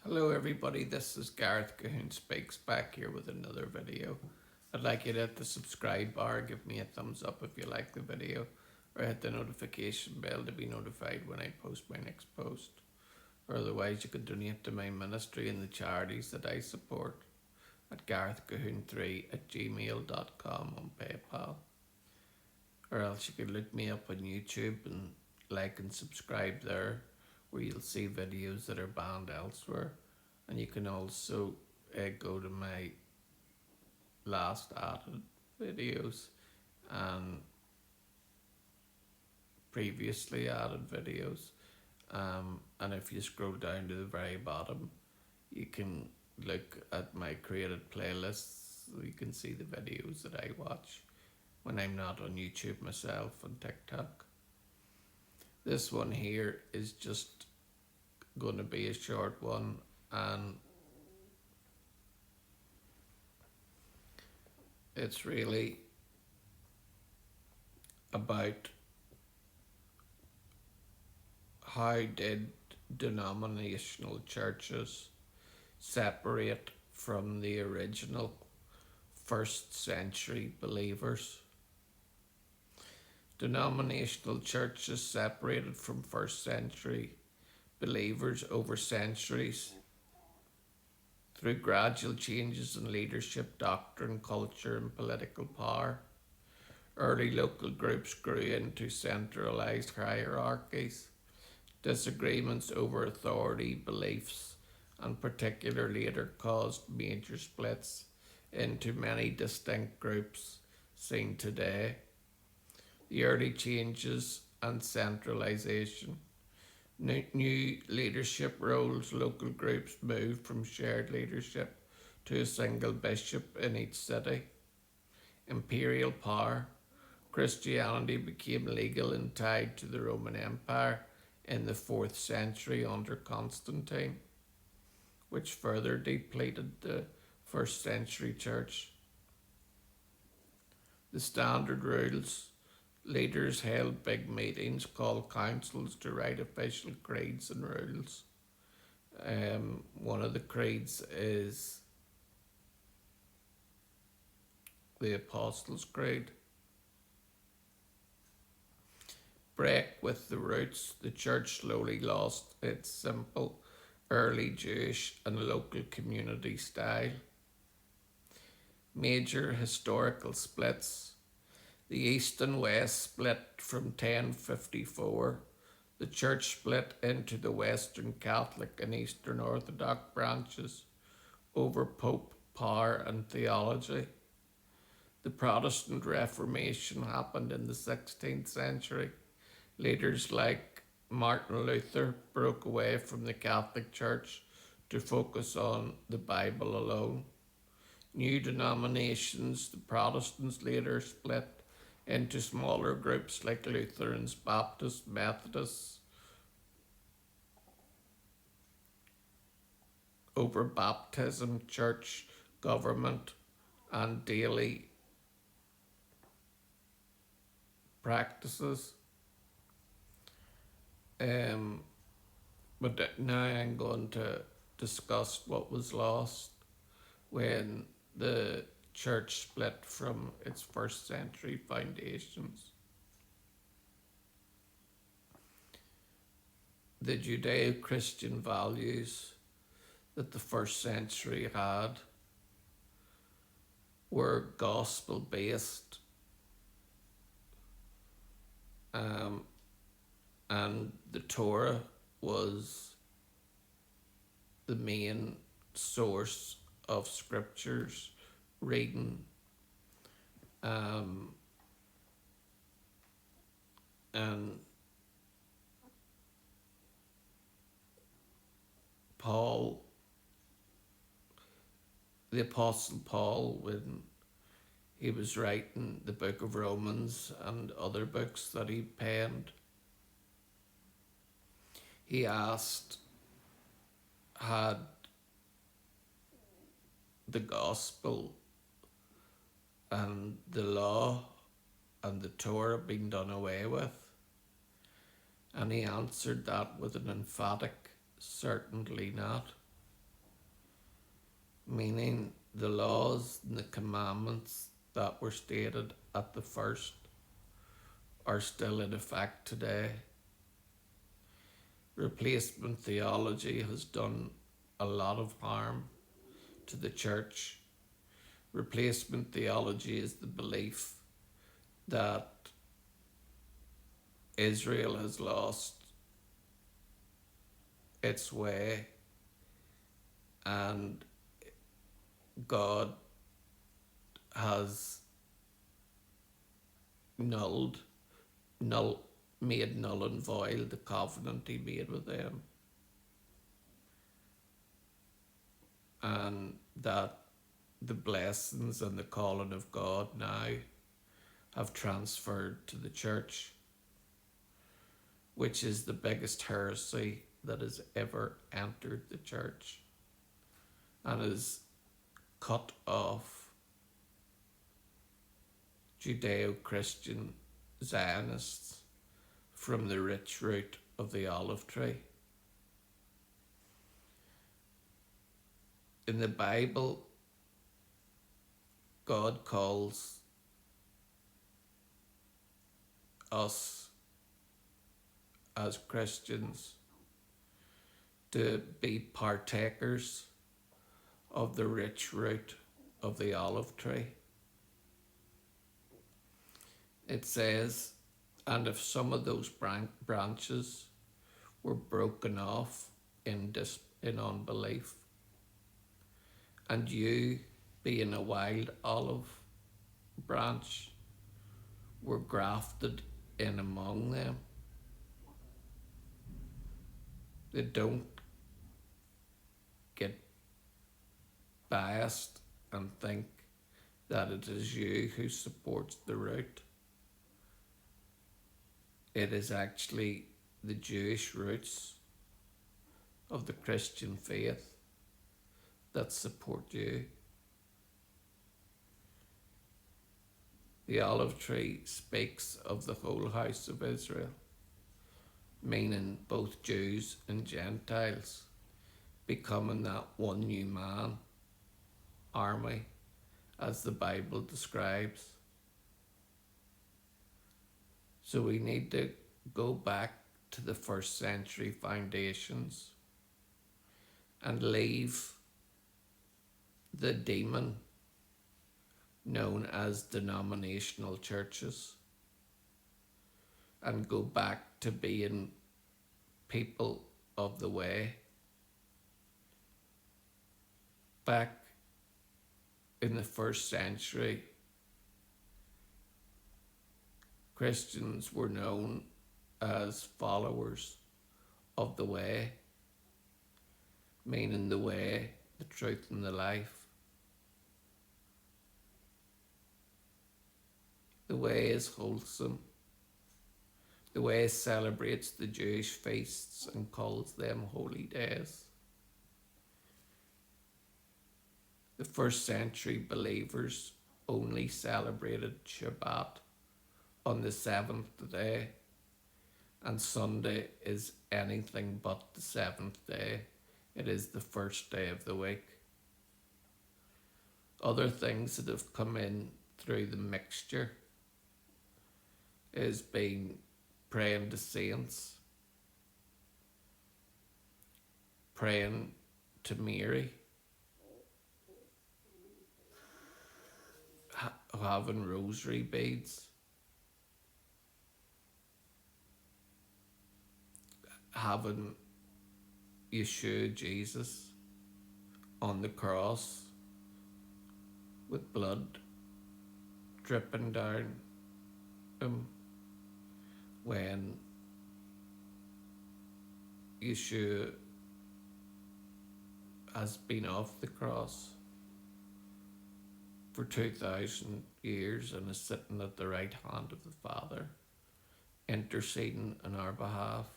Hello everybody, this is Gareth Cahoon Speaks back here with another video. I'd like you to hit the subscribe bar, give me a thumbs up if you like the video, or hit the notification bell to be notified when I post my next post. Or otherwise you can donate to my ministry and the charities that I support at garethcahoon3@gmail.com on PayPal. Or else you can look me up on YouTube and like and subscribe there, where you'll see videos that are banned elsewhere. And you can also go to my last added videos and previously added videos. And if you scroll down to the very bottom, you can look at my created playlists. So you can see the videos that I watch when I'm not on YouTube myself and TikTok. This one here is just going to be a short one, and it's really about how did denominational churches separate from the original first century believers. Denominational churches separated from first century believers over centuries through gradual changes in leadership, doctrine, culture, and political power. Early local groups grew into centralized hierarchies. Disagreements over authority, beliefs, and particular later caused major splits into many distinct groups seen today. The early changes and centralisation. New leadership roles, local groups moved from shared leadership to a single bishop in each city. Imperial power. Christianity became legal and tied to the Roman Empire in the 4th century under Constantine, which further depleted the 1st century church. The standard rules. Leaders held big meetings called councils to write official creeds and rules. One of the creeds is the Apostles' Creed. Break with the roots. The church slowly lost its simple early Jewish and local community style. Major historical splits. The East and West split from 1054. The church split into the Western Catholic and Eastern Orthodox branches over Pope power and theology. The Protestant Reformation happened in the 16th century. Leaders like Martin Luther broke away from the Catholic Church to focus on the Bible alone. New denominations, the Protestants later split into smaller groups like Lutherans, Baptists, Methodists over baptism, church, government, and daily practices. But now I'm going to discuss what was lost when the church split from its 1st century foundations. The Judeo-Christian values that the 1st century had were gospel-based, and the Torah was the main source of scriptures reading, and Paul, the Apostle Paul, when he was writing the book of Romans and other books that he penned, he asked, had the gospel and the law and the Torah been done away with? And he answered that with an emphatic, certainly not. meaning the laws and the commandments that were stated at the first are still in effect today. Replacement theology has done a lot of harm to the church. Replacement theology is the belief that Israel has lost its way and God has nulled, made null and void the covenant he made with them, and that the blessings and the calling of God now have transferred to the church, which is the biggest heresy that has ever entered the church and has cut off Judeo-Christian Zionists from the rich root of the olive tree. In the Bible, God calls us as Christians to be partakers of the rich root of the olive tree. It says, and if some of those branches were broken off in unbelief, and you, being a wild olive branch, were grafted in among them, they don't get biased and think that it is you who supports the root. It is actually the Jewish roots of the Christian faith that support you. The olive tree speaks of the whole house of Israel, meaning both Jews and Gentiles becoming that one new man army as the Bible describes. So we need to go back to the first century foundations and leave the demon known as denominational churches and go back to being people of the way. Back in the first century, Christians were known as followers of the way, meaning the way, the truth, and the life. The way is wholesome. The way celebrates the Jewish feasts and calls them holy days. The first century believers only celebrated Shabbat on the seventh day, and Sunday is anything but the seventh day. It is the first day of the week. Other things that have come in through the mixture is being praying to saints, praying to Mary, having rosary beads, having Yeshua Jesus on the cross with blood dripping down him when Yeshua has been off the cross for 2,000 years and is sitting at the right hand of the Father, interceding on our behalf.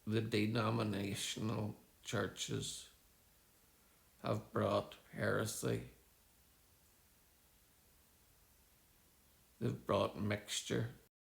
The denominational churches have brought heresy. They've brought mixture.